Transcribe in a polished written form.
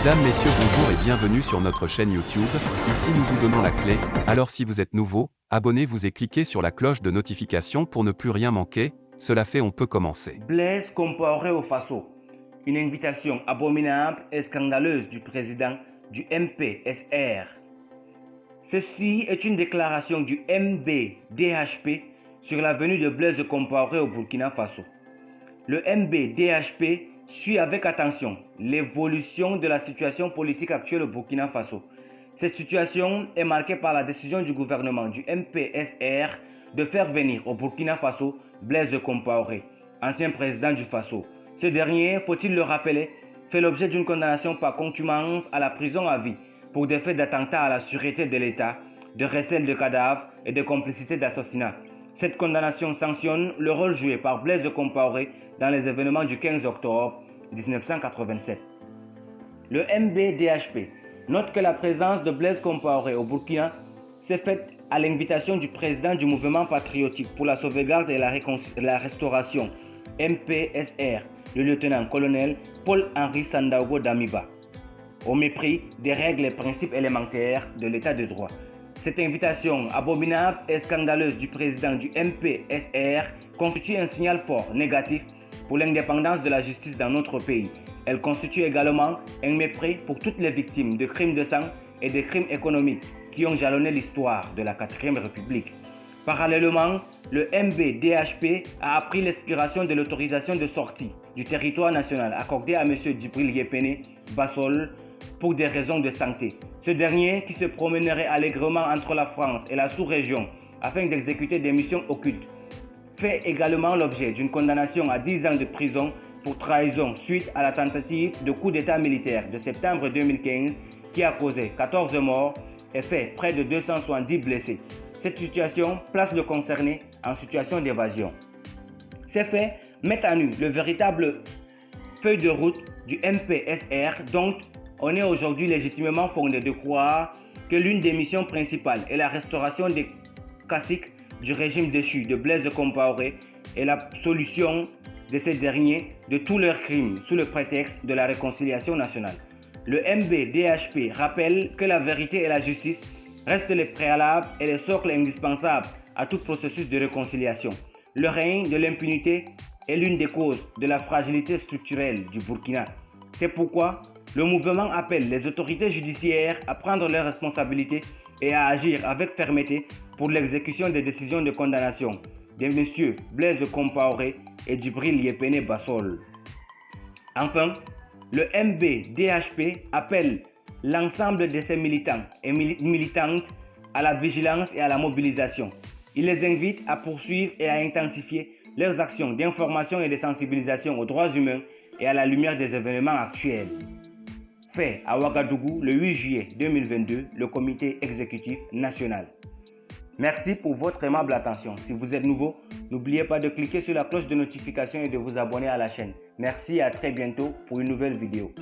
Mesdames, Messieurs, bonjour et bienvenue sur notre chaîne YouTube. Ici nous vous donnons la clé, alors si vous êtes nouveau, abonnez-vous et cliquez sur la cloche de notification pour ne plus rien manquer. Cela fait, on peut commencer. Blaise Compaoré au Faso. Une invitation abominable et scandaleuse du président du MPSR. Ceci est une déclaration du MBDHP sur la venue de Blaise Compaoré au Burkina Faso. Le MBDHP suit avec attention l'évolution de la situation politique actuelle au Burkina Faso. Cette situation est marquée par la décision du gouvernement du MPSR de faire venir au Burkina Faso Blaise Compaoré, ancien président du Faso. Ce dernier, faut-il le rappeler, fait l'objet d'une condamnation par contumace à la prison à vie pour des faits d'attentat à la sûreté de l'État, de recel de cadavres et de complicité d'assassinat. Cette condamnation sanctionne le rôle joué par Blaise Compaoré dans les événements du 15 octobre 1987. Le MBDHP note que la présence de Blaise Compaoré au Burkina s'est faite à l'invitation du président du mouvement patriotique pour la sauvegarde et la restauration MPSR, le lieutenant-colonel Paul-Henri Sandaogo Damiba, au mépris des règles et principes élémentaires de l'état de droit. Cette invitation abominable et scandaleuse du président du MPSR constitue un signal fort négatif pour l'indépendance de la justice dans notre pays. Elle constitue également un mépris pour toutes les victimes de crimes de sang et de crimes économiques qui ont jalonné l'histoire de la 4e République. Parallèlement, le MBDHP a appris l'expiration de l'autorisation de sortie du territoire national accordée à M. Djibril Yépéné Bassol pour des raisons de santé. Ce dernier, qui se promènerait allègrement entre la France et la sous-région afin d'exécuter des missions occultes, fait également l'objet d'une condamnation à 10 ans de prison pour trahison suite à la tentative de coup d'État militaire de septembre 2015 qui a causé 14 morts et fait près de 270 blessés. Cette situation place le concerné en situation d'évasion. Ces faits mettent à nu le véritable feuille de route du MPSR, dont on est aujourd'hui légitimement fondé de croire que l'une des missions principales est la restauration des caciques du régime déchu de Blaise Compaoré et la solution de ces derniers de tous leurs crimes sous le prétexte de la réconciliation nationale. Le MBDHP rappelle que la vérité et la justice restent les préalables et les socles indispensables à tout processus de réconciliation. Le règne de l'impunité est l'une des causes de la fragilité structurelle du Burkina. C'est pourquoi le mouvement appelle les autorités judiciaires à prendre leurs responsabilités et à agir avec fermeté pour l'exécution des décisions de condamnation de M. Blaise Compaoré et Djibril Yépéné Bassol. Enfin, le MBDHP appelle l'ensemble de ses militants et militantes à la vigilance et à la mobilisation. Il les invite à poursuivre et à intensifier leurs actions d'information et de sensibilisation aux droits humains et à la lumière des événements actuels. Fait à Ouagadougou le 8 juillet 2022, le comité exécutif national. Merci pour votre aimable attention. Si vous êtes nouveau, n'oubliez pas de cliquer sur la cloche de notification et de vous abonner à la chaîne. Merci et à très bientôt pour une nouvelle vidéo.